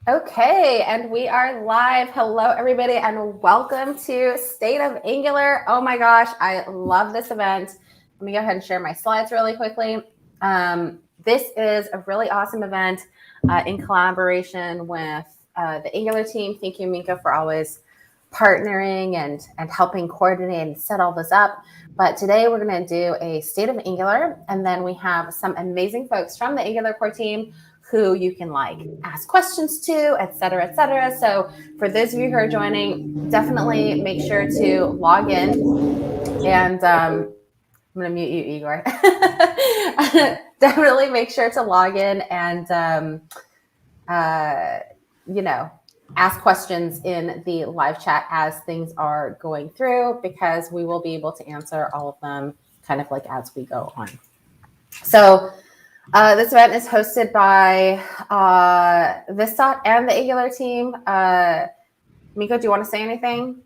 Okay, and we are live. Hello, everybody, and welcome to State of Angular. Oh my gosh, I love this event. Let me go ahead and share my slides really quickly. This is a really awesome event in collaboration with the Angular team. Thank you, Minka, for always partnering and helping coordinate and set all this up. But today we're going to do a State of Angular, and then we have some amazing folks from the Angular core team who you can ask questions to, et cetera, et cetera. So for those of you who are joining, definitely make sure to log in. And I'm going to mute you, Igor. Definitely make sure to log in and, ask questions in the live chat as things are going through, because we will be able to answer all of them kind of as we go on. So this event is hosted by Vistot and the Angular team. Miko, do you want to say anything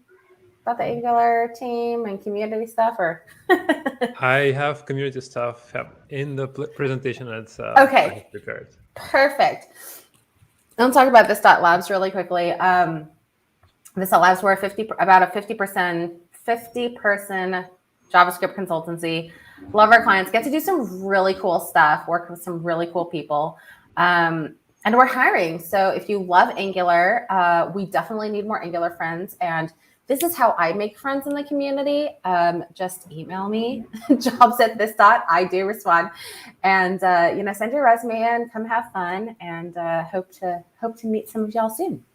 about the Angular team and community stuff? Or I have community stuff in the presentation that's okay. prepared. Perfect. I'll talk about Vistot Labs really quickly. Vistot Labs, we're about a 50-person JavaScript consultancy. Love our clients, get to do some really cool stuff, work with some really cool people. And we're hiring. So if you love Angular, we definitely need more Angular friends. And this is how I make friends in the community. Just email me, jobs@Vistot. I do respond. And, send your resume in, come have fun, and hope to meet some of y'all soon.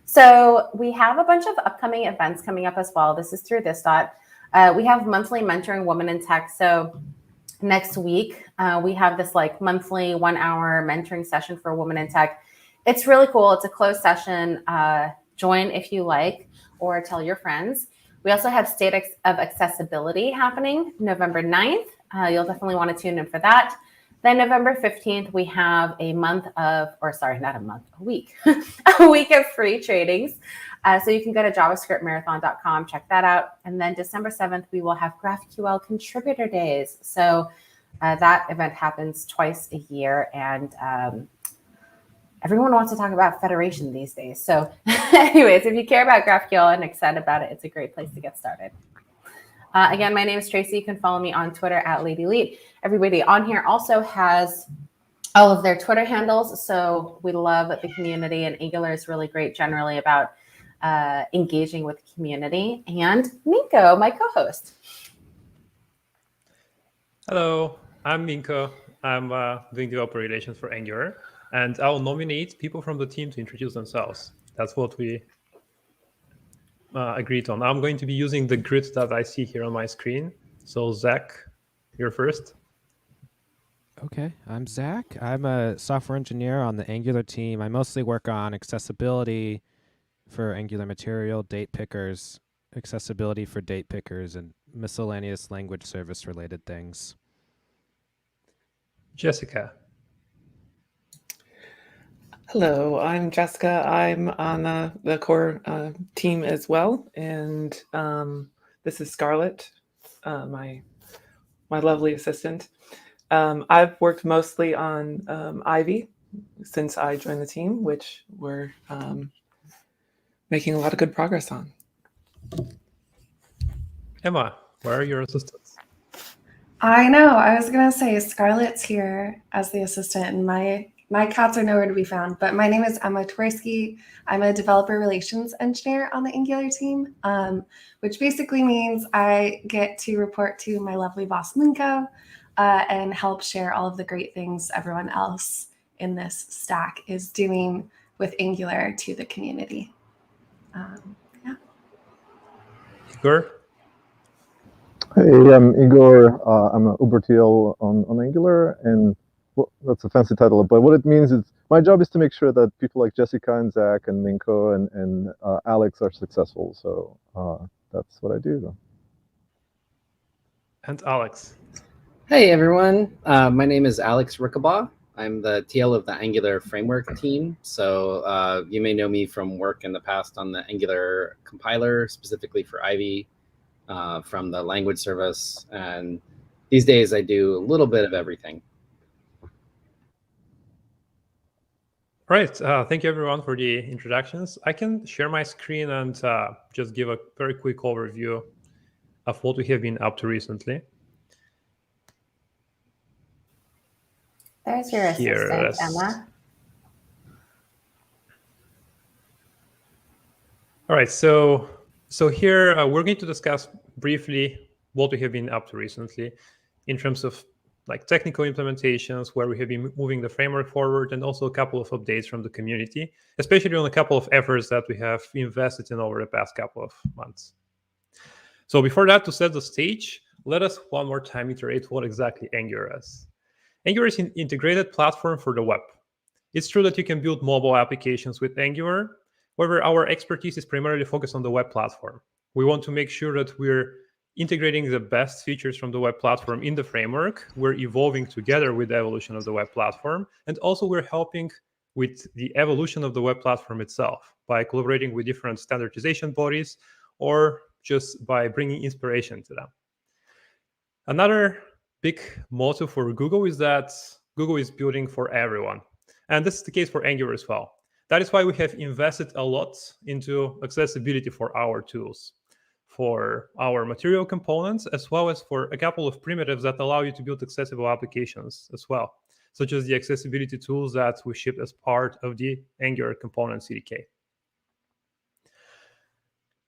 So we have a bunch of upcoming events coming up as well. This is through Vistot. We have monthly mentoring Women in Tech. So next week, we have this monthly 1-hour mentoring session for Women in Tech. It's really cool. It's a closed session. Join if you like, or tell your friends. We also have State of Accessibility happening November 9th. You'll definitely want to tune in for that. Then November 15th, we have a week, a week of free trainings. So you can go to javascriptmarathon.com, check that out. And then December 7th, we will have GraphQL Contributor Days. So that event happens twice a year. And everyone wants to talk about federation these days. So anyways, if you care about GraphQL and excited about it, it's a great place to get started. Again, my name is Tracy. You can follow me on Twitter @LadyLeet. Everybody on here also has all of their Twitter handles. So we love the community, and Angular is really great generally about engaging with the community. And Minko, my co-host. Hello, I'm Minko. I'm doing developer relations for Angular, and I'll nominate people from the team to introduce themselves. That's what we agreed on. I'm going to be using the grid that I see here on my screen. So Zach, you're first. Okay, I'm Zach. I'm a software engineer on the Angular team. I mostly work on accessibility for Angular material, date pickers, accessibility for date pickers, and miscellaneous language service related things. Jessica. Hello, I'm Jessica. I'm on the core team as well, and this is Scarlett, my lovely assistant. I've worked mostly on Ivy since I joined the team, which we're making a lot of good progress on. Emma, where are your assistants? I know. I was going to say Scarlett's here as the assistant, and my cats are nowhere to be found. But my name is Emma Twersky. I'm a developer relations engineer on the Angular team, which basically means I get to report to my lovely boss, Minko, and help share all of the great things everyone else in this stack is doing with Angular to the community. Yeah. Igor? Hey, I'm Igor. I'm an UberTL on Angular, and well, that's a fancy title, but what it means is my job is to make sure that people like Jessica and Zach and Minko and Alex are successful. So that's what I do. And Alex. Hey everyone, my name is Alex Rickabaugh. I'm the TL of the Angular framework team. So you may know me from work in the past on the Angular compiler, specifically for Ivy, from the language service. And these days I do a little bit of everything. Right. Thank you, everyone, for the introductions. I can share my screen and just give a very quick overview of what we have been up to recently. There's your assistant, Emma. All right. So here we're going to discuss briefly what we have been up to recently in terms of like technical implementations, where we have been moving the framework forward, and also a couple of updates from the community, especially on a couple of efforts that we have invested in over the past couple of months. So before that, to set the stage, let us one more time iterate what exactly Angular is. Angular is an integrated platform for the web. It's true that you can build mobile applications with Angular. However, our expertise is primarily focused on the web platform. We want to make sure that we're integrating the best features from the web platform in the framework. We're evolving together with the evolution of the web platform. And also we're helping with the evolution of the web platform itself by collaborating with different standardization bodies or just by bringing inspiration to them. Another big motto for Google is that Google is building for everyone. And this is the case for Angular as well. That is why we have invested a lot into accessibility for our tools, for our material components, as well as for a couple of primitives that allow you to build accessible applications as well, such as the accessibility tools that we ship as part of the Angular component CDK.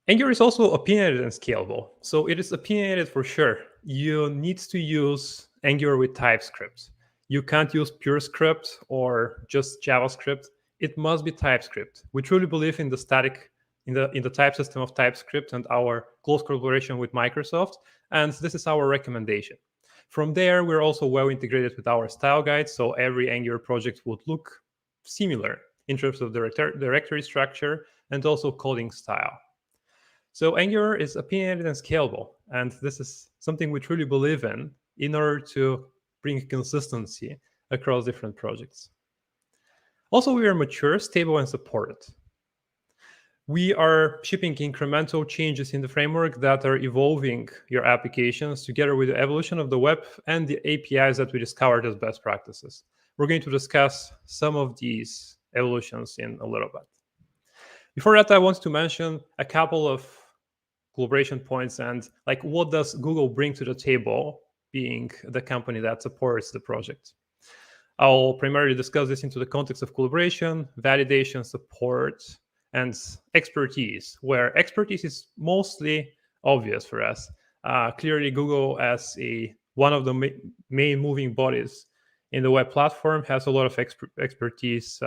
Angular is also opinionated and scalable. So it is opinionated for sure. You need to use Angular with TypeScript. You can't use pure script or just JavaScript. It must be TypeScript. We truly believe in the static, in the type system of TypeScript and our close collaboration with Microsoft. And this is our recommendation. From there, we're also well integrated with our style guide. So every Angular project would look similar in terms of directory structure and also coding style. So Angular is opinionated and scalable. And this is something we truly believe in order to bring consistency across different projects. Also, we are mature, stable, and supported. We are shipping incremental changes in the framework that are evolving your applications together with the evolution of the web and the APIs that we discovered as best practices. We're going to discuss some of these evolutions in a little bit. Before that, I want to mention a couple of collaboration points and like what does Google bring to the table, being the company that supports the project. I'll primarily discuss this into the context of collaboration, validation, support, and expertise, where expertise is mostly obvious for us. Clearly, Google, as one of the main moving bodies in the web platform, has a lot of expertise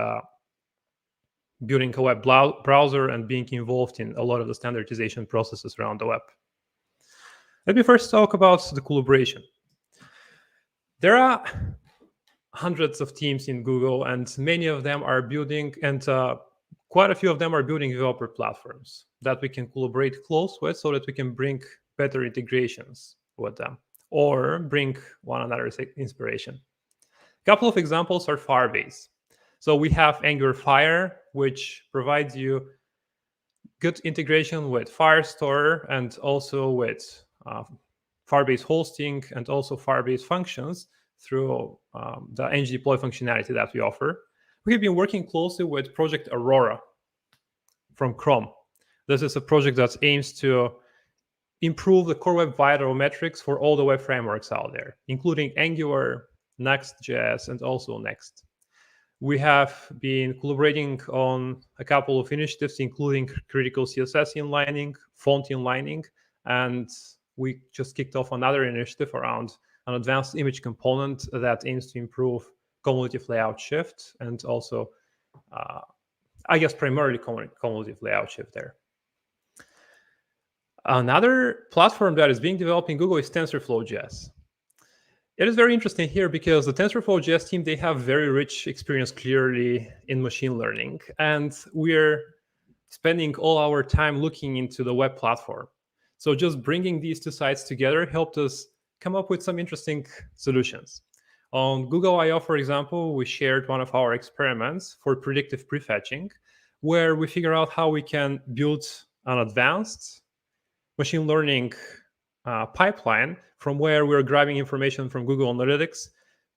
building a web browser and being involved in a lot of the standardization processes around the web. Let me first talk about the collaboration. There are hundreds of teams in Google, and many of them are building, and quite a few of them are building developer platforms that we can collaborate close with so that we can bring better integrations with them or bring one another's inspiration. A couple of examples are Firebase. So we have Angular Fire, which provides you good integration with Firestore and also with Firebase hosting and also Firebase functions through the ngdeploy functionality that we offer. We have been working closely with Project Aurora from Chrome. This is a project that aims to improve the core web vital metrics for all the web frameworks out there, including Angular, Next.js, and also Next. We have been collaborating on a couple of initiatives, including critical CSS inlining, font inlining, and we just kicked off another initiative around an advanced image component that aims to improve cumulative layout shift and also, I guess, primarily cumulative layout shift there. Another platform that is being developed in Google is TensorFlow.js. It is very interesting here because the TensorFlow.js team, they have very rich experience clearly in machine learning, and we're spending all our time looking into the web platform. So just bringing these two sides together helped us come up with some interesting solutions. On Google I/O, for example, we shared one of our experiments for predictive prefetching, where we figure out how we can build an advanced machine learning pipeline from where we're grabbing information from Google Analytics,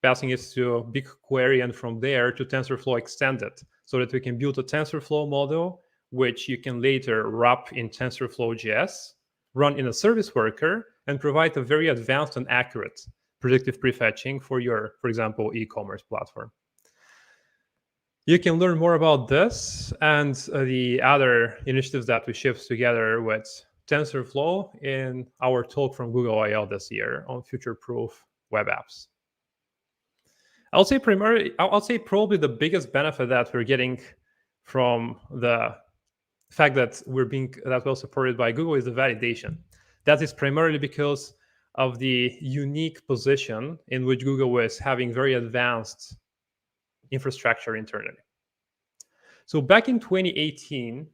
passing it to BigQuery, and from there to TensorFlow extended, so that we can build a TensorFlow model, which you can later wrap in TensorFlow.js, run in a service worker, and provide a very advanced and accurate predictive prefetching for your, for example, e-commerce platform. You can learn more about this and the other initiatives that we shipped together with TensorFlow in our talk from Google I/O this year on future-proof web apps. I'll say probably the biggest benefit that we're getting from the fact that we're being that well supported by Google is the validation. That is primarily because of the unique position in which Google is having very advanced infrastructure internally. So back in 2018,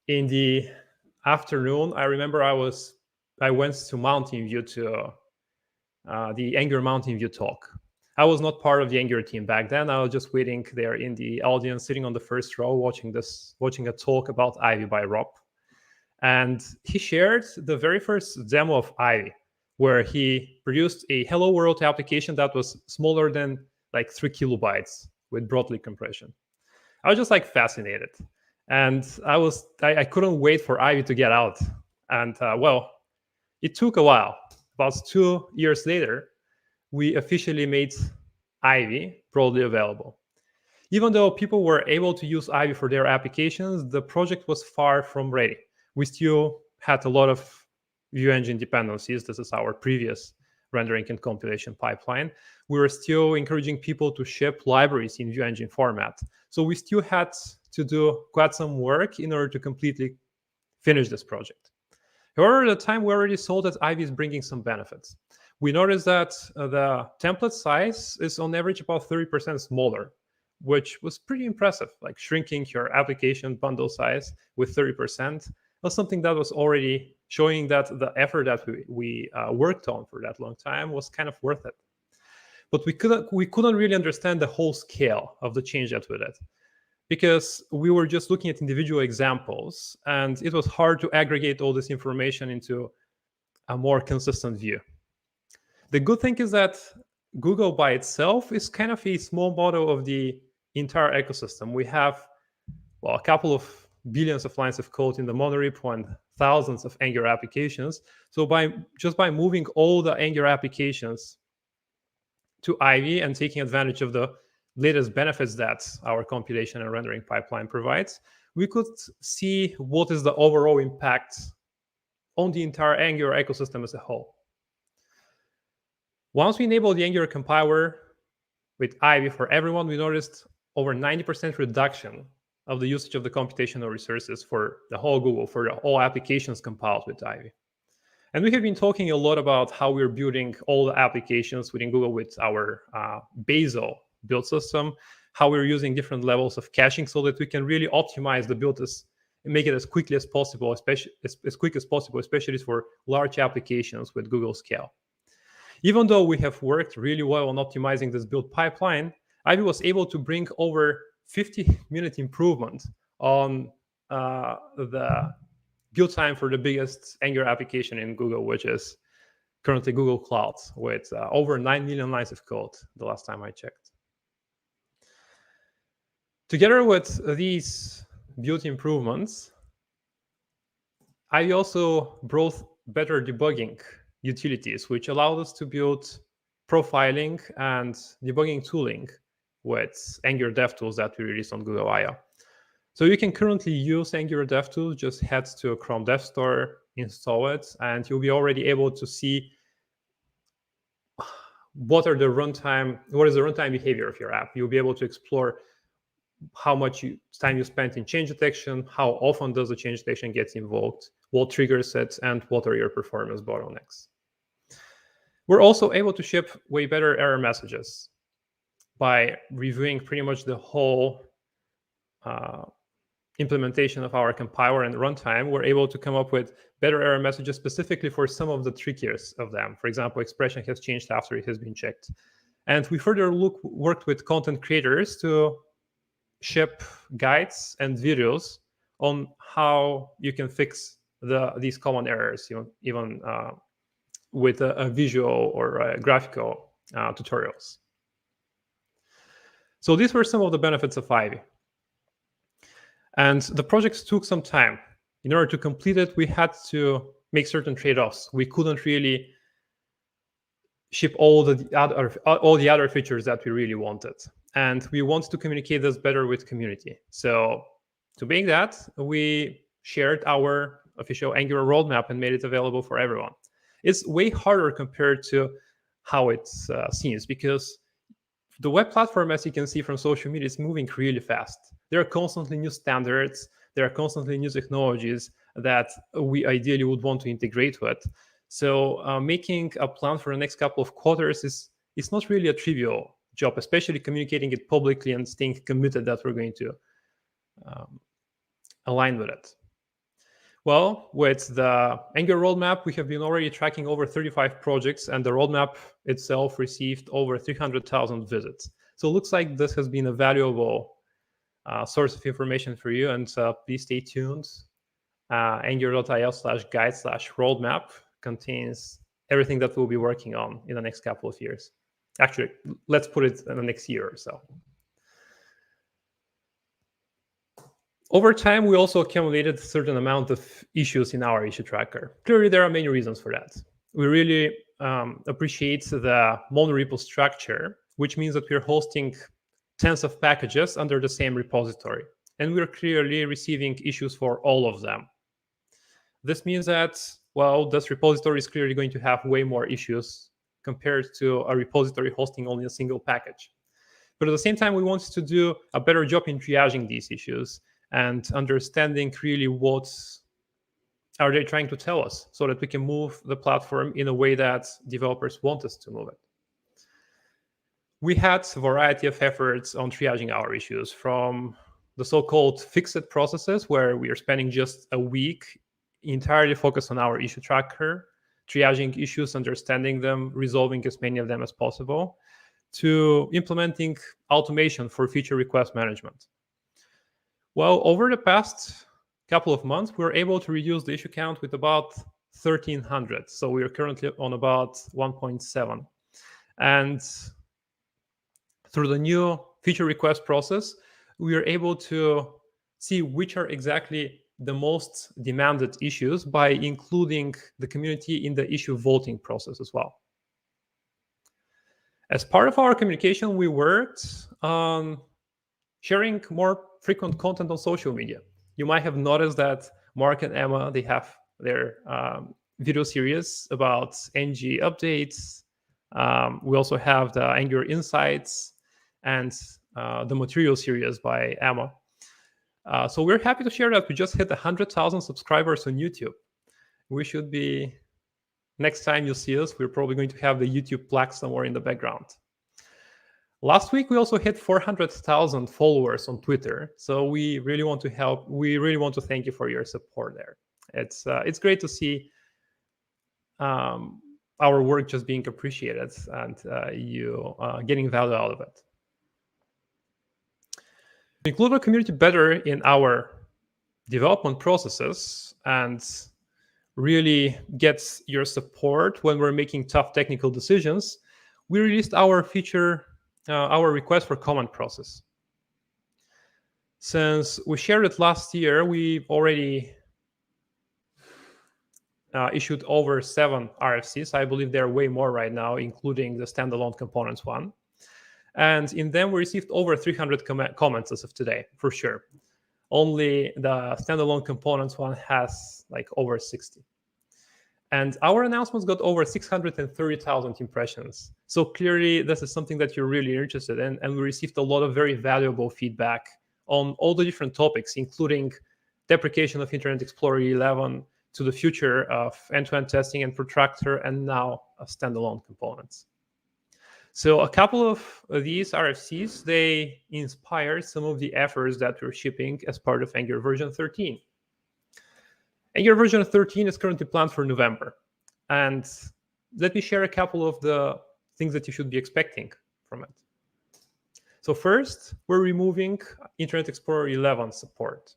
in the afternoon, I remember I went to Mountain View to the Angular Mountain View talk. I was not part of the Angular team back then. I was just waiting there in the audience, sitting on the first row, watching a talk about Ivy by Rob. And he shared the very first demo of Ivy, where he produced a Hello World application that was smaller than like 3 kilobytes with broadly compression. I was just like fascinated. And I couldn't wait for Ivy to get out. And well, it took a while. About 2 years later, we officially made Ivy broadly available. Even though people were able to use Ivy for their applications, the project was far from ready. We still had a lot of view engine dependencies. This is our previous rendering and compilation pipeline. We were still encouraging people to ship libraries in view engine format. So we still had to do quite some work in order to completely finish this project. However, at the time, we already saw that Ivy is bringing some benefits. We noticed that the template size is on average about 30% smaller, which was pretty impressive. Like shrinking your application bundle size with 30% was something that was already showing that the effort that we worked on for that long time was kind of worth it. But we couldn't really understand the whole scale of the change that we did, because we were just looking at individual examples, and it was hard to aggregate all this information into a more consistent view. The good thing is that Google by itself is kind of a small model of the entire ecosystem. We have, well, a couple of billions of lines of code in the monorepo and thousands of Angular applications. So by moving all the Angular applications to Ivy and taking advantage of the latest benefits that our compilation and rendering pipeline provides, we could see what is the overall impact on the entire Angular ecosystem as a whole. Once we enabled the Angular compiler with Ivy for everyone, we noticed over 90% reduction of the usage of the computational resources for the whole Google, for all applications compiled with Ivy. And we have been talking a lot about how we're building all the applications within Google with our Bazel build system, how we're using different levels of caching so that we can really optimize the build and make it as quickly as possible, especially for large applications with Google Scale. Even though we have worked really well on optimizing this build pipeline, Ivy was able to bring over 50-minute improvement on the build time for the biggest Angular application in Google, which is currently Google Cloud, with over 9 million lines of code the last time I checked. Together with these build improvements, Ivy also brought better debugging utilities, which allowed us to build profiling and debugging tooling with Angular DevTools that we released on Google I/O. So you can currently use Angular DevTools, just head to a Chrome Dev Store, install it, and you'll be already able to see what is the runtime behavior of your app. You'll be able to explore how much time you spent in change detection, how often does the change detection get invoked, what triggers it, and what are your performance bottlenecks. We're also able to ship way better error messages by reviewing pretty much the whole implementation of our compiler and runtime. We're able to come up with better error messages specifically for some of the trickiest of them. For example, expression has changed after it has been checked. And we further worked with content creators to ship guides and videos on how you can fix these common errors, even with a visual or graphical tutorials. So these were some of the benefits of Ivy. And the project took some time. In order to complete it, we had to make certain trade-offs. We couldn't really ship all the other features that we really wanted. And we want to communicate this better with community. So to make that, we shared our official Angular roadmap and made it available for everyone. It's way harder compared to how it seems, because the web platform, as you can see from social media, is moving really fast. There are constantly new standards. There are constantly new technologies that we ideally would want to integrate with. So making a plan for the next couple of quarters is not really a trivial job, especially communicating it publicly and staying committed that we're going to align with it. Well, with the Angular roadmap, we have been already tracking over 35 projects, and the roadmap itself received over 300,000 visits. So it looks like this has been a valuable source of information for you, and please stay tuned. Angular.io/guide/roadmap contains everything that we'll be working on in the next couple of years. Actually, let's put it in the next year or so. Over time, we also accumulated a certain amount of issues in our issue tracker. Clearly, there are many reasons for that. We really appreciate the monorepo structure, which means that we're hosting tens of packages under the same repository. And we're clearly receiving issues for all of them. This means that, well, this repository is clearly going to have way more issues compared to a repository hosting only a single package. But at the same time, we want to do a better job in triaging these issues and understanding really what are they trying to tell us, so that we can move the platform in a way that developers want us to move it. We had a variety of efforts on triaging our issues, from the so-called fix-it processes, where we are spending just a week entirely focused on our issue tracker, triaging issues, understanding them, resolving as many of them as possible, to implementing automation for feature request management. Well, over the past couple of months, we were able to reduce the issue count with about 1,300. So we are currently on about 1.7. And through the new feature request process, we are able to see which are exactly the most demanded issues by including the community in the issue voting process as well. As part of our communication, we worked on sharing more frequent content on social media. You might have noticed that Mark and Emma, they have their video series about NG updates. We also have the Angular Insights and the Material series by Emma. So we're happy to share that we just hit 100,000 subscribers on YouTube. We should be, next time you see us, we're probably going to have the YouTube plaque somewhere in the background. Last week, we also hit 400,000 followers on Twitter. So we really want to help. We really want to thank you for your support there. It's great to see our work just being appreciated and you getting value out of it. To include the community better in our development processes and really get your support when we're making tough technical decisions, we released our feature, our request for comment process. Since we shared it last year, we've already issued over 7 RFCs. I believe there are way more right now, including the standalone components one. And in them, we received over 300 comments as of today, for sure. Only the standalone components one has like over 60. And our announcements got over 630,000 impressions. So clearly, this is something that you're really interested in. And we received a lot of very valuable feedback on all the different topics, including deprecation of Internet Explorer 11, to the future of end-to-end testing and protractor, and now standalone components. So a couple of these RFCs, they inspired some of the efforts that we're shipping as part of Angular version 13. Angular version 13 is currently planned for November. And let me share a couple of the things that you should be expecting from it. So first, we're removing Internet Explorer 11 support.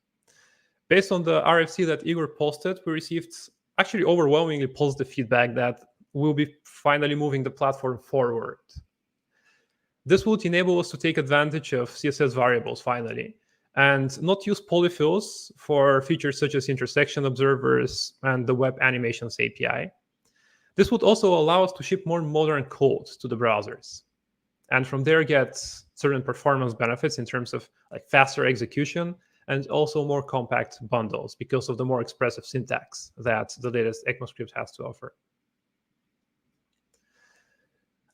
Based on the RFC that Igor posted, we received actually overwhelmingly positive feedback that we'll be finally moving the platform forward. This would enable us to take advantage of CSS variables finally, and not use polyfills for features such as intersection observers and the Web Animations API. This would also allow us to ship more modern code to the browsers, and from there get certain performance benefits in terms of like faster execution and also more compact bundles because of the more expressive syntax that the latest ECMAScript has to offer.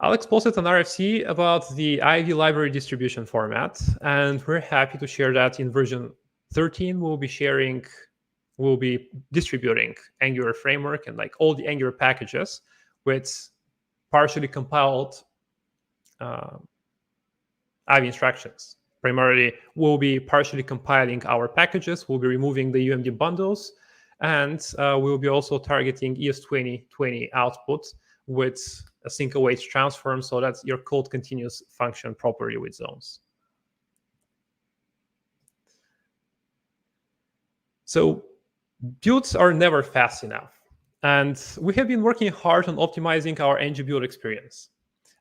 Alex posted an RFC about the Ivy library distribution format, and we're happy to share that in version 13 we'll be distributing Angular framework and like all the Angular packages with partially compiled Ivy instructions. Primarily, we'll be partially compiling our packages, we'll be removing the UMD bundles, and we'll be also targeting ES2020 output with a sync awaits transform so that your code continues function properly with zones. So builds are never fast enough, and we have been working hard on optimizing our ng build experience.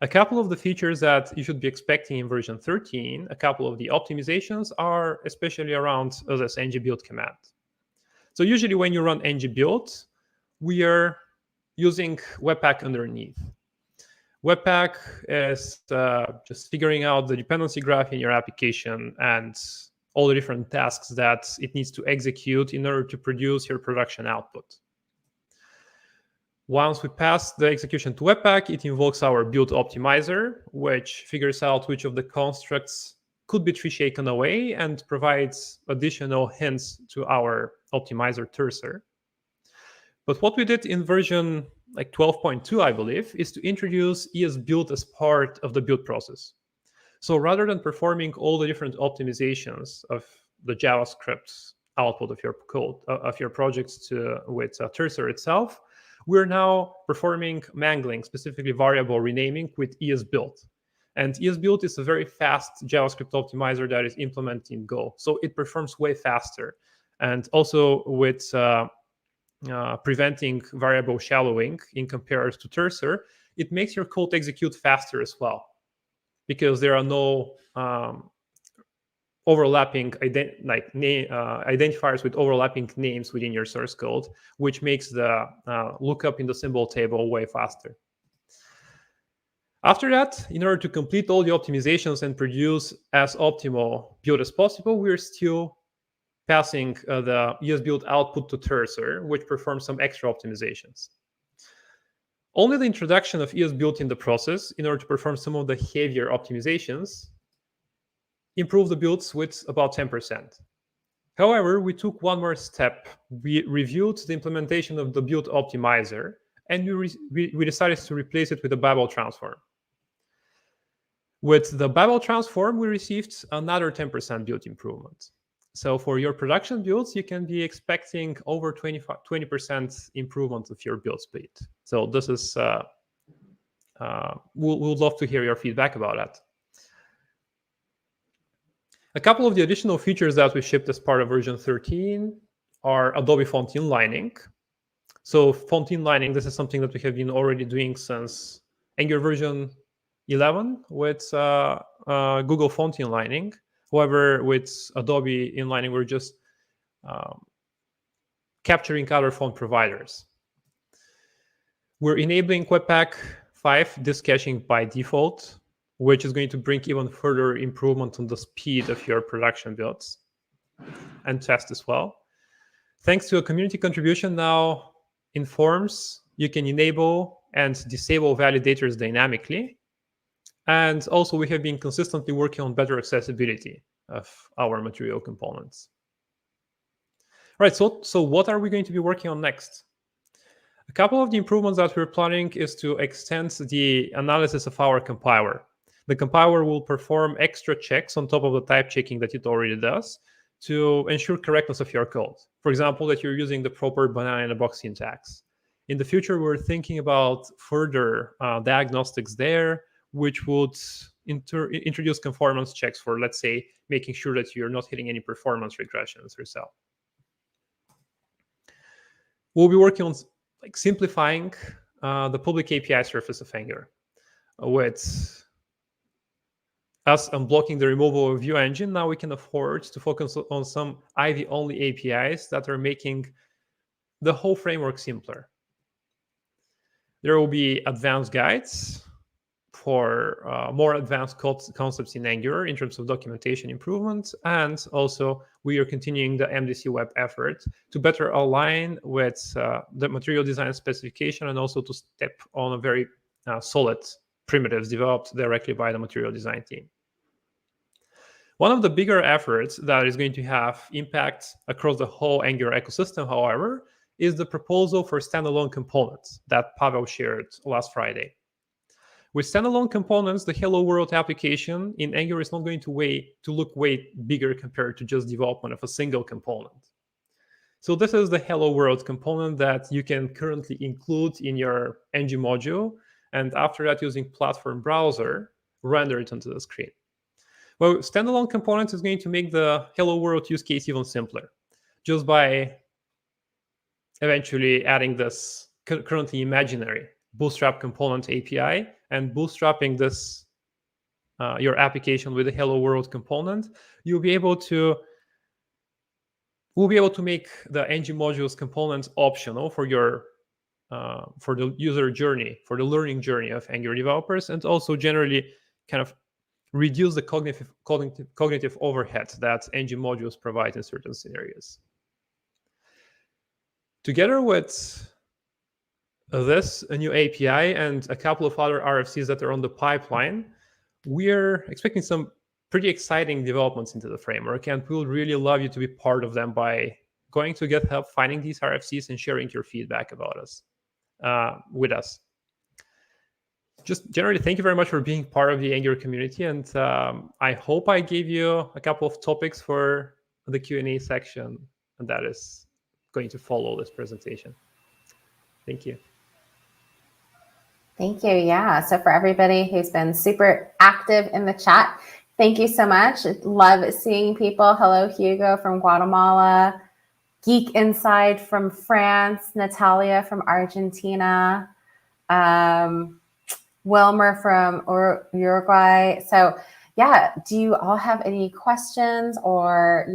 A couple of the features that you should be expecting in version 13, a couple of the optimizations are especially around this ng build command. So usually when you run ng build, we are using Webpack underneath. Webpack is just figuring out the dependency graph in your application and all the different tasks that it needs to execute in order to produce your production output. Once we pass the execution to Webpack, it invokes our build optimizer, which figures out which of the constructs could be tree shaken away and provides additional hints to our optimizer Trsor. But what we did in version like 12.2, I believe, is to introduce ESBuild as part of the build process. So rather than performing all the different optimizations of the JavaScript output of your code, of your projects with Trsor itself, we're now performing mangling, specifically variable renaming with ESBuild. And ESBuild is a very fast JavaScript optimizer that is implemented in Go. So it performs way faster. And also with preventing variable shallowing in comparison to Trsor, it makes your code execute faster as well, because there are no overlapping identifiers with overlapping names within your source code, which makes the lookup in the symbol table way faster. After that, in order to complete all the optimizations and produce as optimal build as possible, we're still passing the ESBuild output to Trsor, which performs some extra optimizations. Only the introduction of ESBuild in the process, in order to perform some of the heavier optimizations, improved the builds with about 10%. However, we took one more step. We reviewed the implementation of the build optimizer, and we decided to replace it with a Babel transform. With the Babel transform, we received another 10% build improvement. So for your production builds, you can be expecting over 20% improvement of your build speed. So this is, we'd love to hear your feedback about that. A couple of the additional features that we shipped as part of version 13 are Adobe font inlining. So font inlining, this is something that we have been already doing since Angular version 11 with Google font inlining. However, with Adobe inlining, we're just capturing other font providers. We're enabling Webpack 5 disk caching by default, which is going to bring even further improvement on the speed of your production builds and test as well. Thanks to a community contribution now in Forms, you can enable and disable validators dynamically. And also, we have been consistently working on better accessibility of our material components. All right, so what are we going to be working on next? A couple of the improvements that we're planning is to extend the analysis of our compiler. The compiler will perform extra checks on top of the type checking that it already does to ensure correctness of your code. For example, that you're using the proper banana in a box syntax. In the future, we're thinking about further diagnostics there, which would introduce conformance checks for, let's say, making sure that you're not hitting any performance regressions yourself. We'll be working on simplifying the public API surface of Angular with us unblocking the removal of view engine, now we can afford to focus on some Ivy-only APIs that are making the whole framework simpler. There will be advanced guides for more advanced concepts in Angular in terms of documentation improvements. And also, we are continuing the MDC web effort to better align with the material design specification and also to step on a very solid primitives developed directly by the material design team. One of the bigger efforts that is going to have impact across the whole Angular ecosystem, however, is the proposal for standalone components that Pavel shared last Friday. With standalone components, the Hello World application in Angular is not going to look way bigger compared to just development of a single component. So this is the Hello World component that you can currently include in your ng module, and after that, using platform browser, render it onto the screen. Well, standalone components is going to make the Hello World use case even simpler, just by eventually adding this currently imaginary Bootstrap component API and bootstrapping this your application with the Hello World component. We'll be able to make the ng modules components optional for your for the user journey, for the learning journey of Angular developers, and also generally kind of reduce the cognitive overhead that ng modules provide in certain scenarios. Together with this a new API and a couple of other RFCs that are on the pipeline, we're expecting some pretty exciting developments into the framework, and we would really love you to be part of them by going to GitHub, finding these RFCs, and sharing your feedback about us with us. Just generally, thank you very much for being part of the Angular community, and I hope I gave you a couple of topics for the Q&A section, and that is going to follow this presentation. Thank you. Thank you. Yeah. So for everybody who's been super active in the chat, thank you so much. Love seeing people. Hello, Hugo from Guatemala, Geek Inside from France, Natalia from Argentina, Wilmer from Uruguay. So yeah, do you all have any questions or,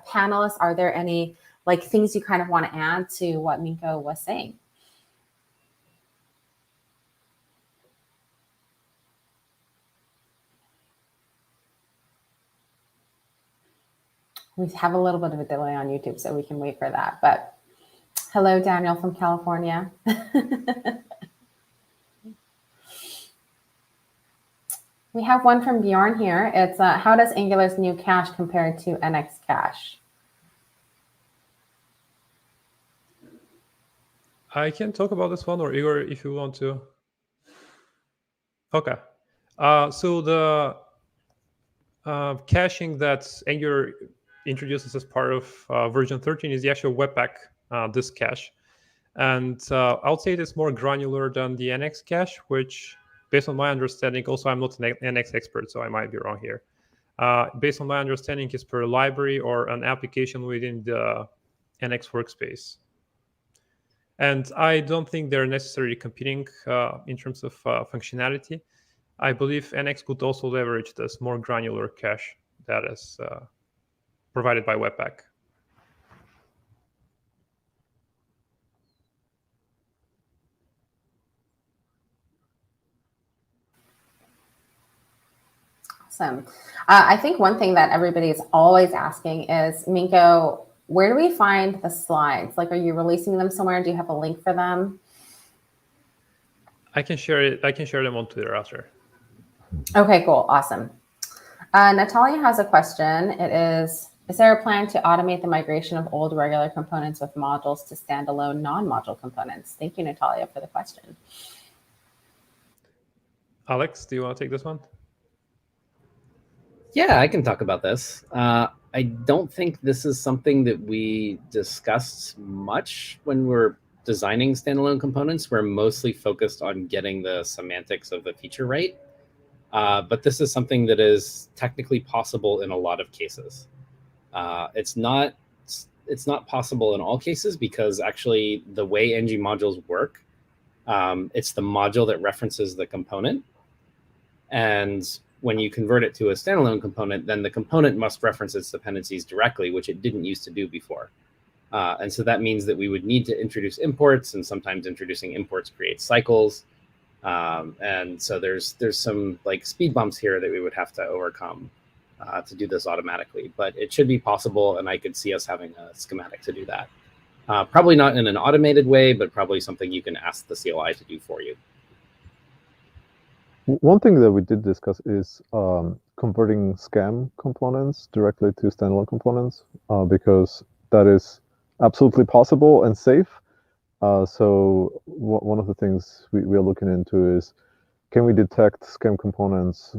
panelists? Are there any things you kind of want to add to what Minko was saying? We have a little bit of a delay on YouTube, so we can wait for that. But hello, Daniel from California. We have one from Bjorn here. It's how does Angular's new cache compare to NX cache? I can talk about this one, or Igor, if you want to. Okay. So the caching that Angular introduces as part of version 13 is the actual Webpack disk cache. And I would say it is more granular than the NX cache, which, based on my understanding, also I'm not an NX expert, so I might be wrong here. Based on my understanding, is per library or an application within the NX workspace. And I don't think they're necessarily competing in terms of functionality. I believe NX could also leverage this more granular cache that is provided by Webpack. Awesome. I think one thing that everybody is always asking is, Minko, where do we find the slides? Are you releasing them somewhere? Do you have a link for them? I can share it. I can share them on Twitter after. Okay, cool. Awesome. Natalia has a question. It is there a plan to automate the migration of old regular components with modules to standalone non-module components? Thank you, Natalia, for the question. Alex, do you want to take this one? Yeah, I can talk about this. I don't think this is something that we discussed much when we're designing standalone components. We're mostly focused on getting the semantics of the feature right. But this is something that is technically possible in a lot of cases. It's not possible in all cases because actually the way ng modules work, it's the module that references the component. And when you convert it to a standalone component, then the component must reference its dependencies directly, which it didn't used to do before. And so that means that we would need to introduce imports, and sometimes introducing imports creates cycles. And so there's some like speed bumps here that we would have to overcome to do this automatically. But it should be possible, and I could see us having a schematic to do that. Probably not in an automated way, but probably something you can ask the CLI to do for you. One thing that we did discuss is converting SCAM components directly to standalone components, because that is absolutely possible and safe. So one of the things we are looking into is, can we detect SCAM components,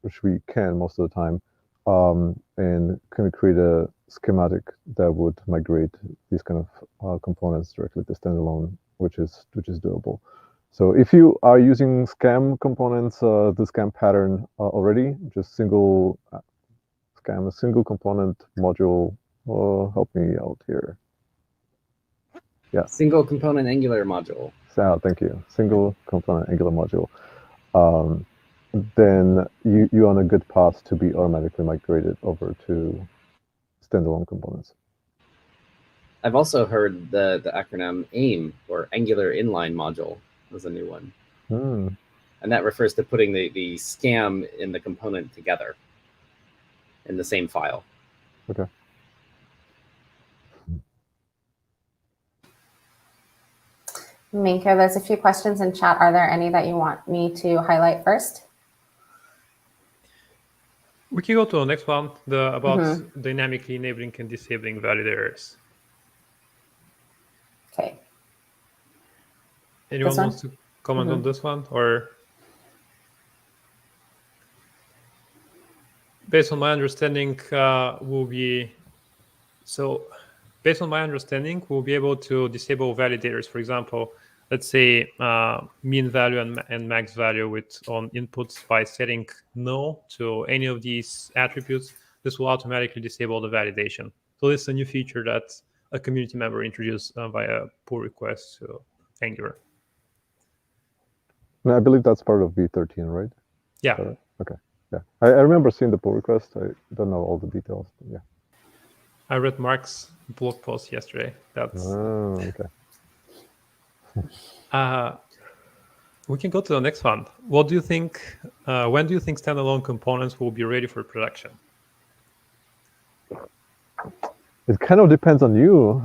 which we can most of the time, and can we create a schematic that would migrate these kind of components directly to standalone, which is doable. So if you are using SCAM components, the SCAM pattern already, just single SCAM, a single component module. Help me out here. Yeah. Single component Angular module. So, thank you. Single component Angular module. Then you're on a good path to be automatically migrated over to standalone components. I've also heard the acronym AIM, or Angular Inline Module, was a new one. And that refers to putting the SCAM in the component together in the same file. Okay. Minko, there's a few questions in chat. Are there any that you want me to highlight first? We can go to the next one, about dynamically enabling and disabling validators. Okay. Anyone wants to comment on this one? Or based on my understanding, we'll be able to disable validators. For example, let's say mean value and max value on inputs by setting no to any of these attributes. This will automatically disable the validation. So this is a new feature that a community member introduced via pull request to Angular. I believe that's part of V13, right? Yeah. Okay. Yeah. I remember seeing the pull request. I don't know all the details. But yeah. I read Mark's blog post yesterday. That's okay. We can go to the next one. What do you think? When do you think standalone components will be ready for production? It kind of depends on you,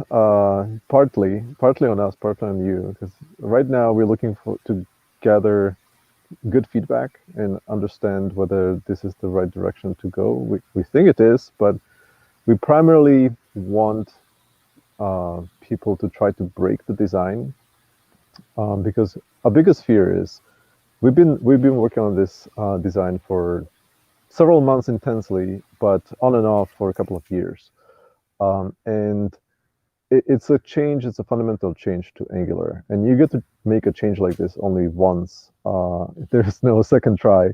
partly on us, partly on you. Because right now we're looking to gather good feedback and understand whether this is the right direction to go. We think it is, but we primarily want people to try to break the design, because our biggest fear is we've been working on this design for several months intensely, but on and off for a couple of years, and it's a change. It's a fundamental change to Angular, and you get to make a change like this only once. There's no second try.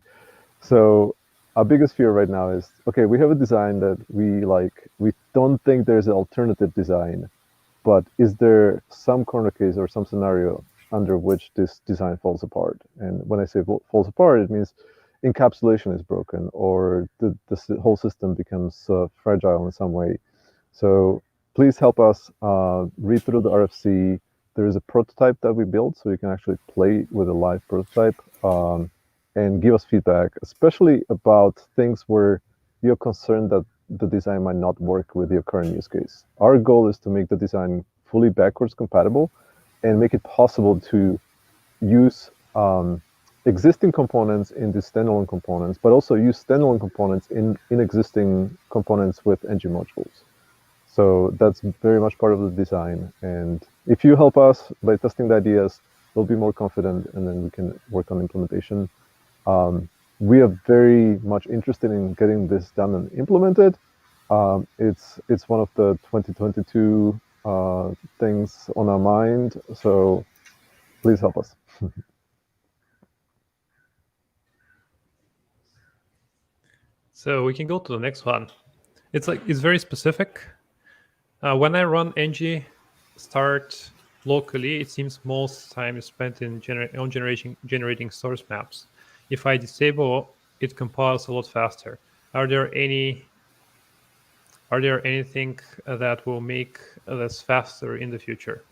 So our biggest fear right now is, okay, we have a design that we like. We don't think there's an alternative design, but is there some corner case or some scenario under which this design falls apart? And when I say falls apart, it means encapsulation is broken, or the whole system becomes fragile in some way. So please help us read through the RFC. There is a prototype that we built, so you can actually play with a live prototype and give us feedback, especially about things where you're concerned that the design might not work with your current use case. Our goal is to make the design fully backwards compatible and make it possible to use existing components in the standalone components, but also use standalone components in existing components with ng modules. So that's very much part of the design. And if you help us by testing the ideas, we'll be more confident, and then we can work on implementation. We are very much interested in getting this done and implemented. It's one of the 2022 things on our mind. So please help us. So we can go to the next one. It's very specific. When I run ng start locally, it seems most time is spent in generating source maps. If I disable it compiles a lot faster. Are there anything that will make this faster in the future?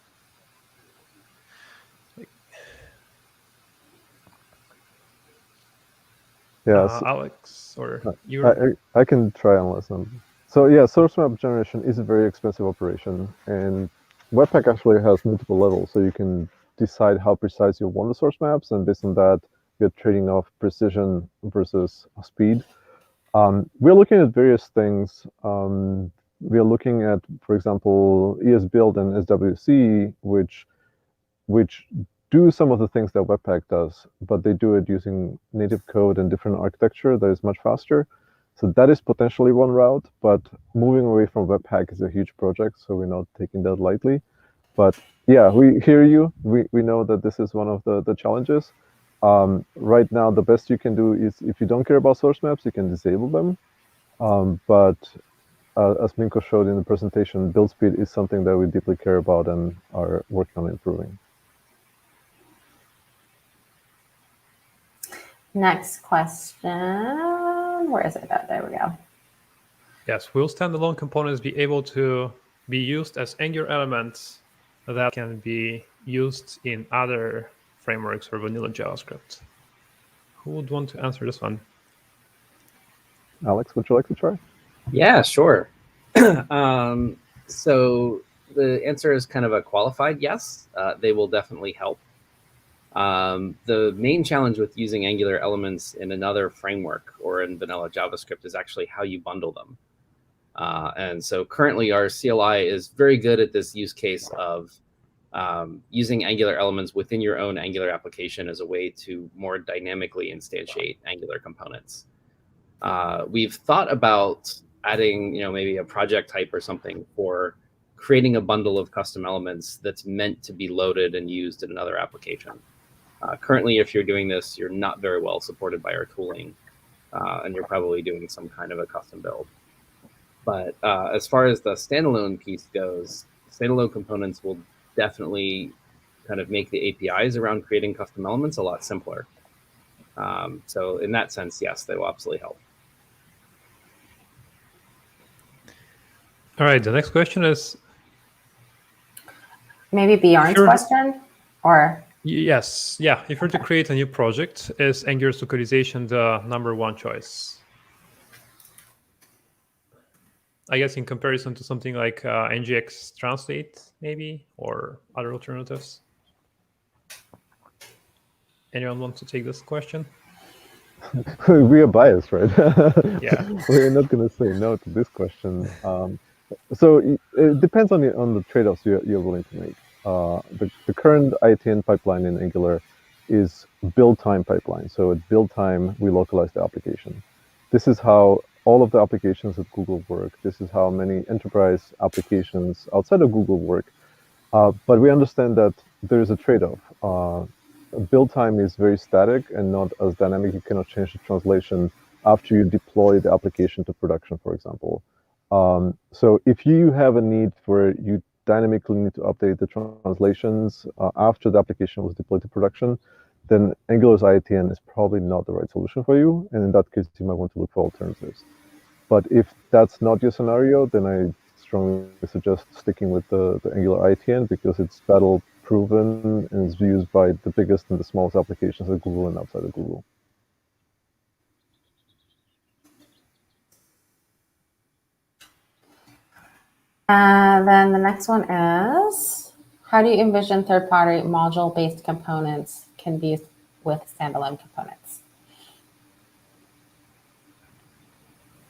Yes, Alex, or you? I can try and listen. So yeah, source map generation is a very expensive operation, and Webpack actually has multiple levels, so you can decide how precise you want the source maps, and based on that, you're trading off precision versus speed. We're looking at various things. We're looking at, for example, ESBuild and SWC, which do some of the things that Webpack does, but they do it using native code and different architecture that is much faster. So that is potentially one route, but moving away from Webpack is a huge project, so we're not taking that lightly. But yeah, we hear you. We know that this is one of the challenges. Right now, the best you can do is, if you don't care about source maps, you can disable them. But as Minko showed in the presentation, build speed is something that we deeply care about and are working on improving. Next question. Where is it? Oh, there we go. Yes, will standalone components be able to be used as Angular elements that can be used in other frameworks or vanilla JavaScript? Who would want to answer this one? Alex, would you like to try? Yeah, sure. So the answer is kind of a qualified yes. They will definitely help. The main challenge with using Angular elements in another framework or in vanilla JavaScript is actually how you bundle them. And so currently our CLI is very good at this use case of using Angular elements within your own Angular application as a way to more dynamically instantiate Angular components. We've thought about adding, maybe a project type or something for creating a bundle of custom elements that's meant to be loaded and used in another application. Currently, if you're doing this, you're not very well supported by our tooling, and you're probably doing some kind of a custom build. But as far as the standalone piece goes, standalone components will definitely kind of make the APIs around creating custom elements a lot simpler. So in that sense, yes, they will absolutely help. All right, the next question is... Maybe Bjorn's question? Or... Yes, yeah. If you're to create a new project, is Angular localization the #1 choice? I guess in comparison to something like NGX Translate, maybe, or other alternatives. Anyone want to take this question? We are biased, right? Yeah. We're not going to say no to this question. So it depends on the trade-offs you're willing to make. The current ITN pipeline in Angular is build time pipeline. So at build time, we localize the application. This is how all of the applications at Google work. This is how many enterprise applications outside of Google work. But we understand that there is a trade-off. Build time is very static and not as dynamic. You cannot change the translation after you deploy the application to production, for example. So if you have a need where you dynamically need to update the translations after the application was deployed to production, then Angular's IATN is probably not the right solution for you. And in that case, you might want to look for alternatives. But if that's not your scenario, then I strongly suggest sticking with the Angular IATN because it's battle proven and is used by the biggest and the smallest applications at Google and outside of Google. Then the next one is, how do you envision third-party module-based components can be used with standalone components?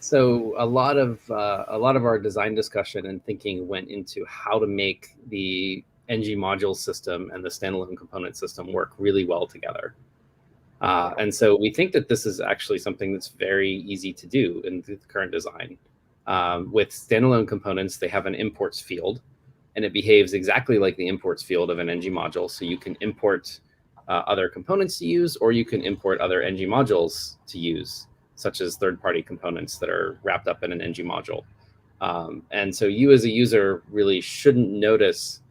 So a lot of our design discussion and thinking went into how to make the ng module system and the standalone component system work really well together. And so we think that this is actually something that's very easy to do in the current design. With standalone components, they have an imports field, and it behaves exactly like the imports field of an ng module. So you can import other components to use, or you can import other ng modules to use, such as third-party components that are wrapped up in an ng module. And so you as a user really shouldn't notice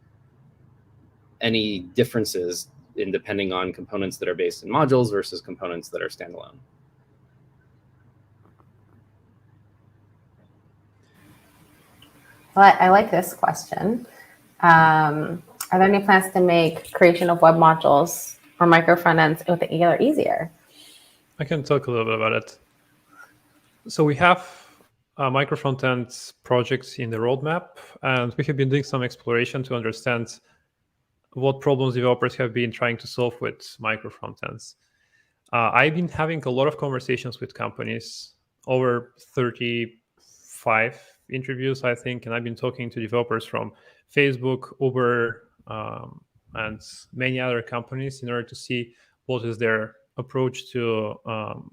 any differences in depending on components that are based in modules versus components that are standalone. But I like this question. Are there any plans to make creation of web modules or micro front ends with Angular easier? I can talk a little bit about it. So we have micro front-end projects in the roadmap, and we have been doing some exploration to understand what problems developers have been trying to solve with micro front-ends. I've been having a lot of conversations with companies, over 35 interviews, I think, and I've been talking to developers from Facebook, Uber, and many other companies in order to see what is their approach to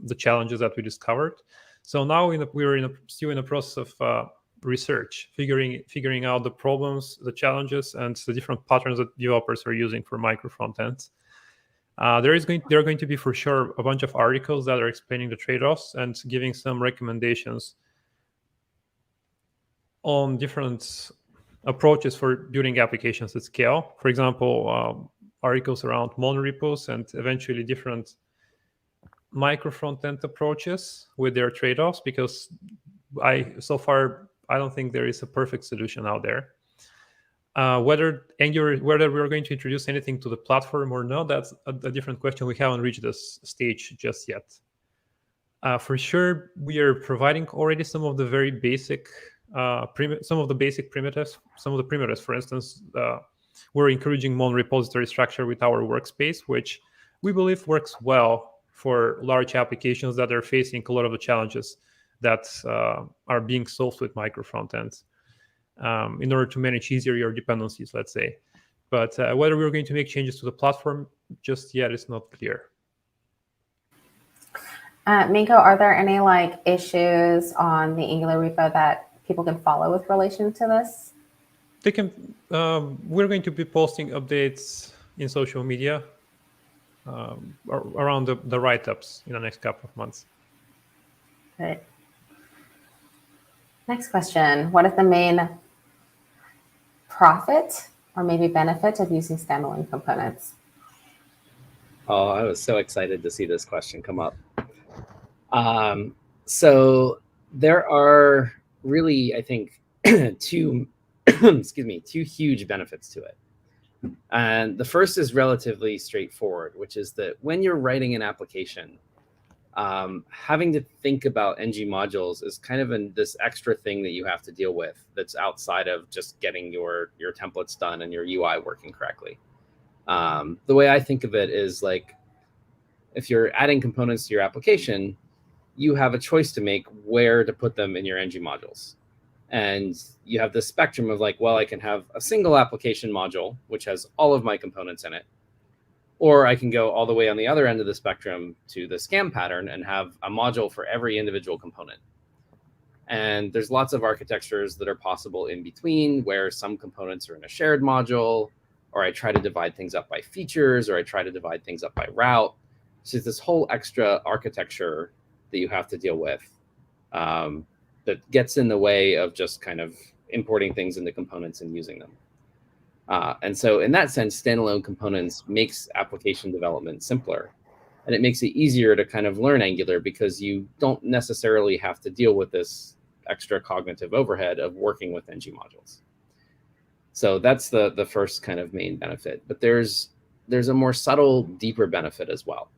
the challenges that we discovered. So now we're still in a process of research, figuring out the problems, the challenges, and the different patterns that developers are using for micro frontends. There are going to be for sure a bunch of articles that are explaining the trade-offs and giving some recommendations on different approaches for building applications at scale. For example, articles around monorepos and eventually different micro front-end approaches with their trade-offs, because so far I don't think there is a perfect solution out there. Whether we're going to introduce anything to the platform or not, that's a different question. We haven't reached this stage just yet. For sure, we are providing already some of the very basic, some of the primitives. For instance, we're encouraging monorepository structure with our workspace, which we believe works well for large applications that are facing a lot of the challenges that are being solved with micro frontends. In order to manage easier your dependencies, let's say. But whether we're going to make changes to the platform just yet is not clear. Minko, are there any issues on the Angular repo that people can follow with relation to this? They can. We're going to be posting updates in social media around the write-ups in the next couple of months. Great. Next question. What is the main profit or maybe benefit of using standalone components? Oh, I was so excited to see this question come up. So there are really, I think, two huge benefits to it. And the first is relatively straightforward, which is that when you're writing an application, having to think about ng modules is kind of this extra thing that you have to deal with that's outside of just getting your templates done and your UI working correctly. The way I think of it is if you're adding components to your application, you have a choice to make where to put them in your ng modules. And you have this spectrum of well, I can have a single application module, which has all of my components in it. Or I can go all the way on the other end of the spectrum to the scam pattern and have a module for every individual component. And there's lots of architectures that are possible in between, where some components are in a shared module, or I try to divide things up by features, or I try to divide things up by route. So there's this whole extra architecture that you have to deal with that gets in the way of just kind of importing things into components and using them. And so in that sense, standalone components makes application development simpler. And it makes it easier to kind of learn Angular because you don't necessarily have to deal with this extra cognitive overhead of working with ng modules. So that's the first kind of main benefit. But there's a more subtle, deeper benefit as well,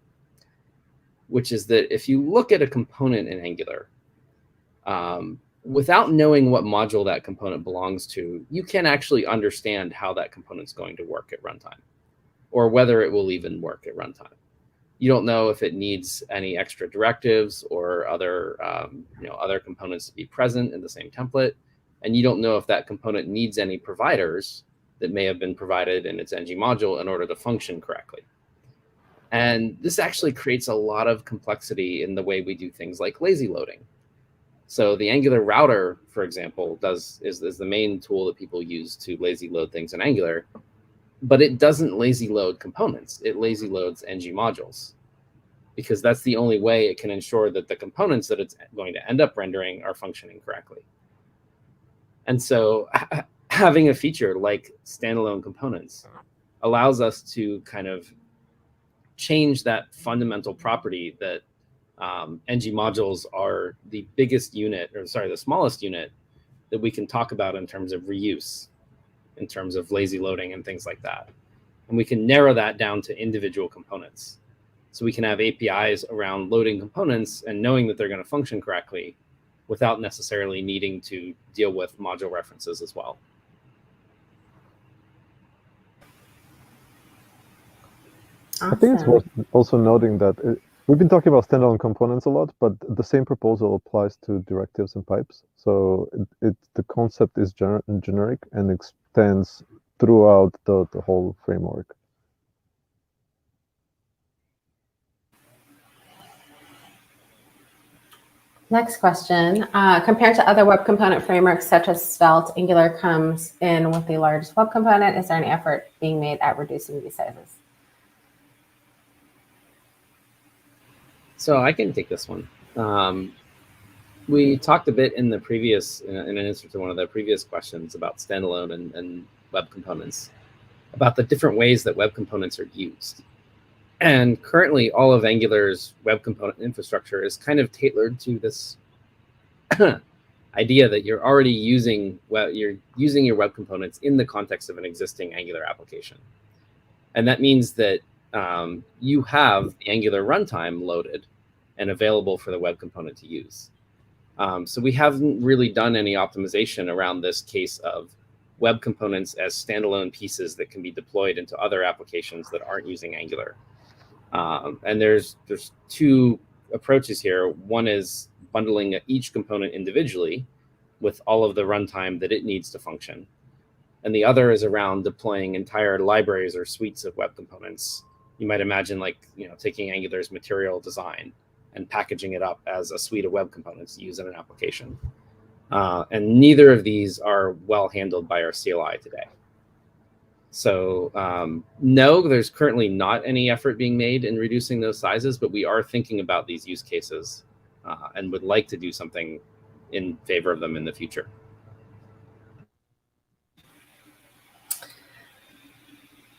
which is that if you look at a component in Angular, without knowing what module that component belongs to, you can actually understand how that component's going to work at runtime, or whether it will even work at runtime. You don't know if it needs any extra directives or other components to be present in the same template, and you don't know if that component needs any providers that may have been provided in its ng module in order to function correctly. And this actually creates a lot of complexity in the way we do things like lazy loading. So the Angular router, for example, is the main tool that people use to lazy load things in Angular, but it doesn't lazy load components. It lazy loads ng modules, because that's the only way it can ensure that the components that it's going to end up rendering are functioning correctly. And so having a feature like standalone components allows us to kind of change that fundamental property that ng modules are the smallest unit that we can talk about in terms of reuse, in terms of lazy loading and things like that. And we can narrow that down to individual components. So we can have APIs around loading components and knowing that they're going to function correctly without necessarily needing to deal with module references as well. Awesome. I think it's worth also noting that we've been talking about standalone components a lot, but the same proposal applies to directives and pipes. So the concept is generic and extends throughout the whole framework. Next question. Compared to other web component frameworks such as Svelte, Angular comes in with the largest web component. Is there any effort being made at reducing these sizes? So I can take this one. We talked a bit in the previous, in an answer to one of the previous questions about standalone and web components, about the different ways that web components are used. And currently, all of Angular's web component infrastructure is kind of tailored to this idea that you're already using your web components in the context of an existing Angular application. And that means that you have the Angular runtime loaded and available for the web component to use. So we haven't really done any optimization around this case of web components as standalone pieces that can be deployed into other applications that aren't using Angular. And there's two approaches here. One is bundling each component individually with all of the runtime that it needs to function. And the other is around deploying entire libraries or suites of web components. You might imagine taking Angular's material design and packaging it up as a suite of web components to use in an application. And neither of these are well handled by our CLI today. So no, there's currently not any effort being made in reducing those sizes, but we are thinking about these use cases and would like to do something in favor of them in the future.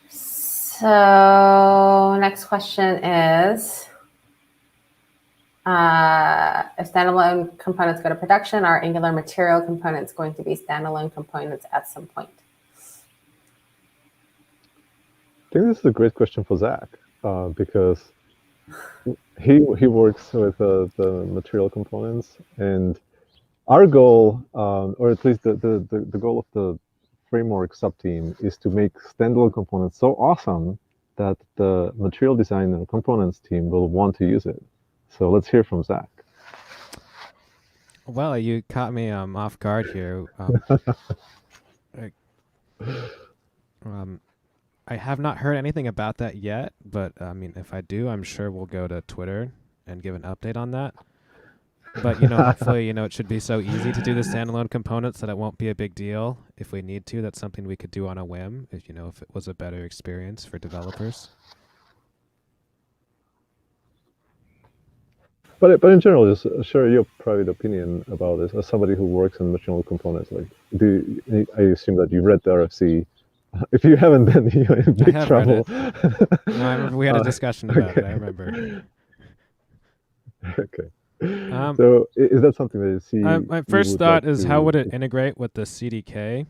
So next question is, if standalone components go to production, are Angular material components going to be standalone components at some point? I think this is a great question for Zach, because he works with the material components, and our goal, or at least the goal of the framework subteam, is to make standalone components so awesome that the material design and components team will want to use it. So let's hear from Zach. Well, you caught me off guard here. I have not heard anything about that yet, but I mean, if I do, I'm sure we'll go to Twitter and give an update on that. But, hopefully, it should be so easy to do the standalone components that it won't be a big deal. If we need to, that's something we could do on a whim, if it was a better experience for developers. But in general, just share your private opinion about this as somebody who works in material components. I assume that you read the RFC. If you haven't, then you're in big trouble. No, I remember we had a discussion about it. I remember. Okay. So is that something that you see? My first thought is, how would it integrate with the CDK?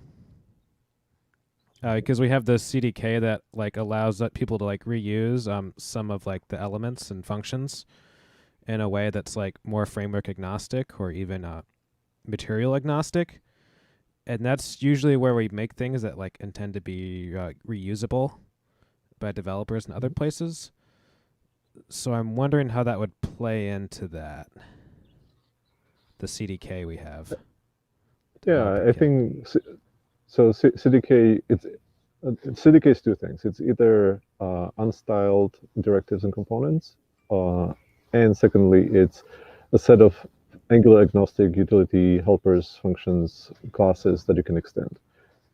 Because we have the CDK that allows people to reuse some of the elements and functions in a way that's more framework agnostic or even material agnostic. And that's usually where we make things that intend to be reusable by developers in other places. So I'm wondering how that would play into that. The CDK we have. Yeah, I think so. CDK, CDK is two things. It's either unstyled directives and components, and secondly, it's a set of Angular agnostic utility helpers, functions, classes that you can extend.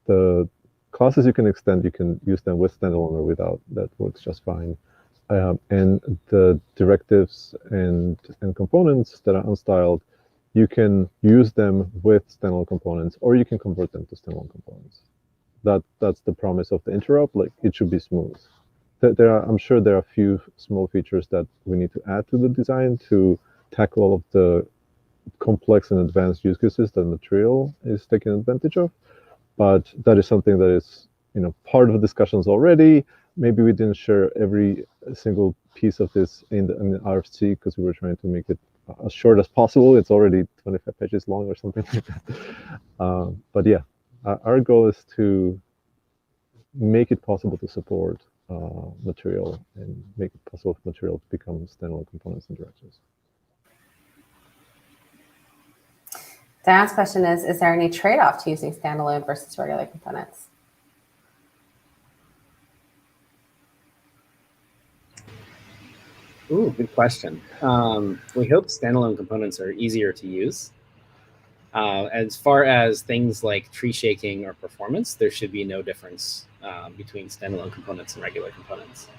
The classes you can extend, you can use them with standalone or without. That works just fine. And the directives and components that are unstyled, you can use them with standalone components, or you can convert them to standalone components. That's the promise of the interop. It should be smooth. I'm sure there are a few small features that we need to add to the design to tackle all of the complex and advanced use cases that Material is taking advantage of. But that is something that is, part of the discussions already. Maybe we didn't share every single piece of this in the RFC because we were trying to make it as short as possible. It's already 25 pages long or something like that. But yeah, our goal is to make it possible to support Material and make it possible for Material to become standalone components and directories. Diane's question is there any trade-off to using standalone versus regular components? Ooh, good question. We hope standalone components are easier to use. As far as things like tree shaking or performance, there should be no difference between standalone components and regular components.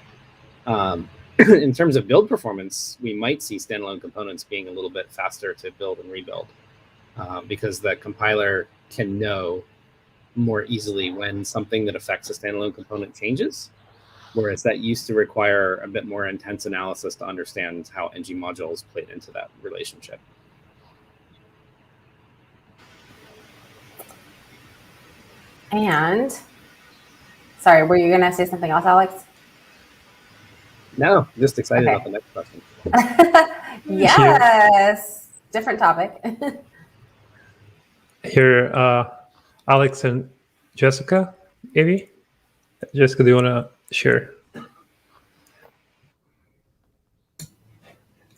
In terms of build performance, we might see standalone components being a little bit faster to build and rebuild because the compiler can know more easily when something that affects a standalone component changes, whereas that used to require a bit more intense analysis to understand how ng modules played into that relationship. And, sorry, were you going to say something else, Alex? No, just excited about the next question. Yes, different topic. Here, Alex and Jessica, maybe? Jessica, do you want to share?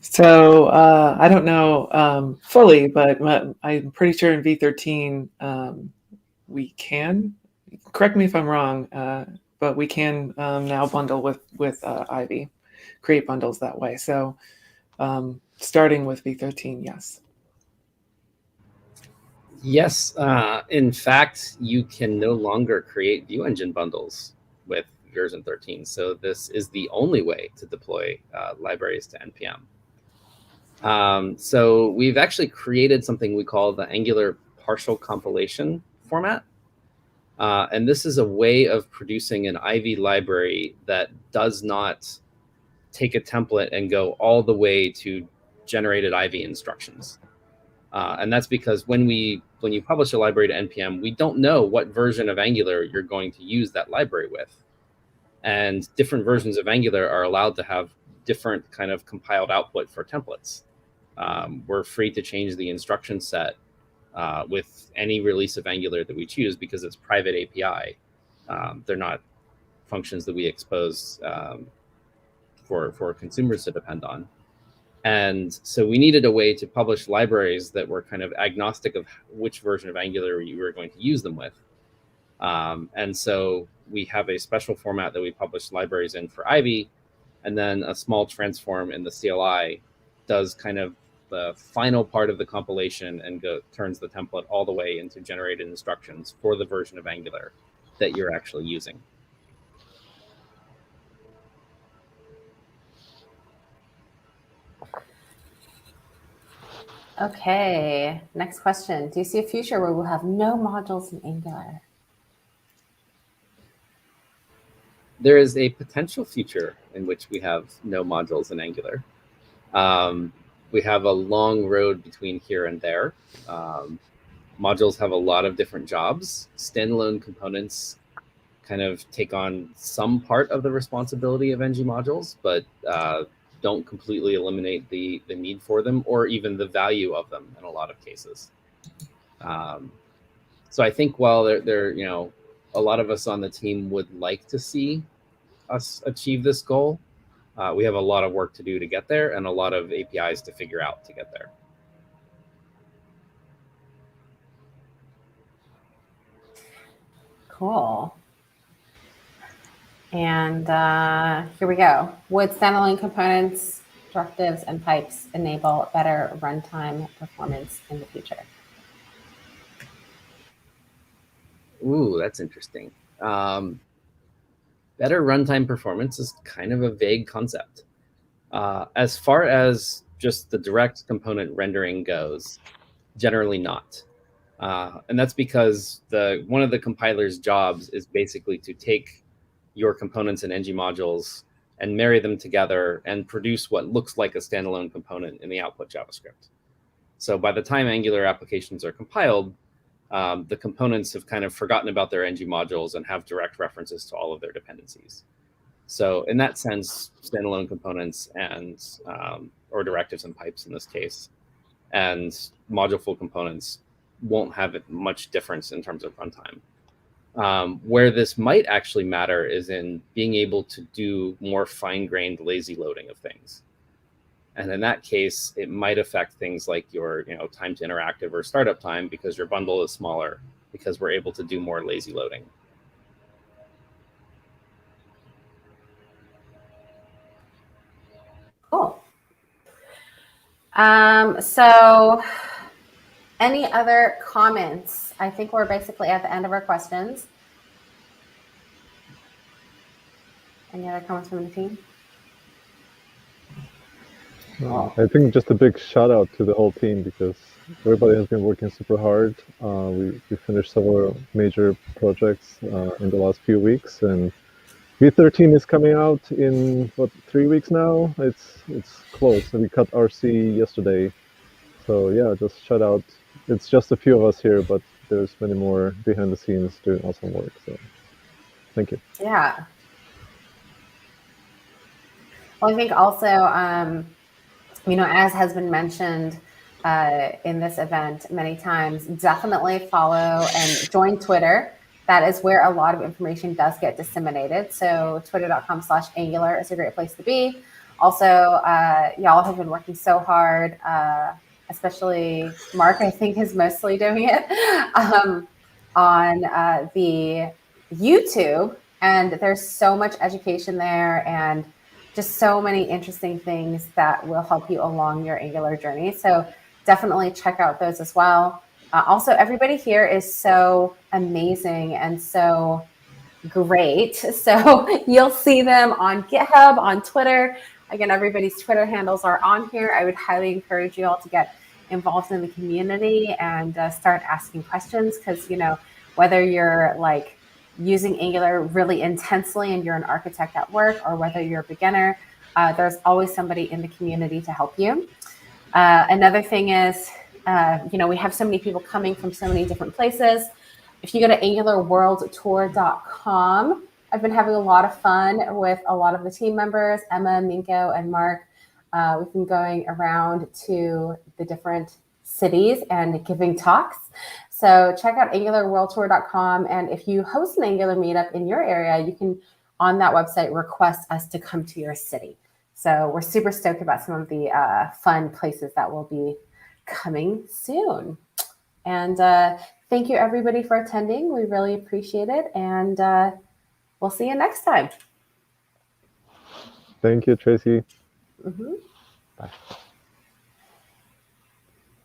So I don't know fully, but I'm pretty sure in V13 we can, correct me if I'm wrong, but we can now bundle with Ivy, create bundles that way. So starting with V13, yes. Yes, in fact, you can no longer create view engine bundles with version 13. So this is the only way to deploy libraries to NPM. So we've actually created something we call the Angular partial compilation format. And this is a way of producing an Ivy library that does not take a template and go all the way to generated Ivy instructions. And that's because when you publish a library to NPM, we don't know what version of Angular you're going to use that library with. And different versions of Angular are allowed to have different kind of compiled output for templates. We're free to change the instruction set with any release of Angular that we choose because it's private API. They're not functions that we expose for consumers to depend on. And so we needed a way to publish libraries that were kind of agnostic of which version of Angular you were going to use them with. And so we have a special format that we publish libraries in for Ivy, and then a small transform in the CLI does kind of the final part of the compilation and turns the template all the way into generated instructions for the version of Angular that you're actually using. Okay, next question. Do you see a future where we'll have no modules in Angular? There is a potential future in which we have no modules in Angular. We have a long road between here and there. Modules have a lot of different jobs. Standalone components kind of take on some part of the responsibility of ng modules, but don't completely eliminate the need for them or even the value of them in a lot of cases. So I think while they're a lot of us on the team would like to see us achieve this goal, we have a lot of work to do to get there and a lot of APIs to figure out to get there. Cool. And here we go. Would standalone components, directives, and pipes enable better runtime performance in the future? Ooh, that's interesting. Better runtime performance is kind of a vague concept. As far as just the direct component rendering goes, generally not. And that's because one of the compiler's jobs is basically to take your components and ng modules and marry them together and produce what looks like a standalone component in the output JavaScript. So by the time Angular applications are compiled, the components have kind of forgotten about their ng modules and have direct references to all of their dependencies. So in that sense, standalone components and or directives and pipes in this case, and moduleful components won't have much difference in terms of runtime. Where this might actually matter is in being able to do more fine-grained lazy loading of things. And in that case, it might affect things like your time to interactive or startup time because your bundle is smaller because we're able to do more lazy loading. Cool. So any other comments? I think we're basically at the end of our questions. Any other comments from the team? I think just a big shout out to the whole team because everybody has been working super hard. We finished several major projects in the last few weeks, and V13 is coming out in 3 weeks now. It's close, and we cut RC yesterday. So yeah, just shout out. It's just a few of us here, but there's many more behind the scenes doing awesome work. So thank you. Yeah. Well, I think also, as has been mentioned in this event many times, definitely follow and join Twitter. That is where a lot of information does get disseminated. So twitter.com/Angular is a great place to be. Also, y'all have been working so hard, especially Mark, I think, is mostly doing it on the YouTube. And there's so much education there and just so many interesting things that will help you along your Angular journey. So definitely check out those as well. Also, everybody here is so amazing and so great. So you'll see them on GitHub, on Twitter. Again, everybody's Twitter handles are on here. I would highly encourage you all to get involved in the community and start asking questions because, whether you're like using Angular really intensely and you're an architect at work or whether you're a beginner, there's always somebody in the community to help you. Another thing is, we have so many people coming from so many different places. If you go to angularworldtour.com, I've been having a lot of fun with a lot of the team members, Emma, Minko, and Mark. We've been going around to the different cities and giving talks. So check out angularworldtour.com. And if you host an Angular meetup in your area, you can, on that website, request us to come to your city. So we're super stoked about some of the fun places that will be coming soon. And thank you, everybody, for attending. We really appreciate it. And we'll see you next time. Thank you, Tracy. Mm-hmm. Bye.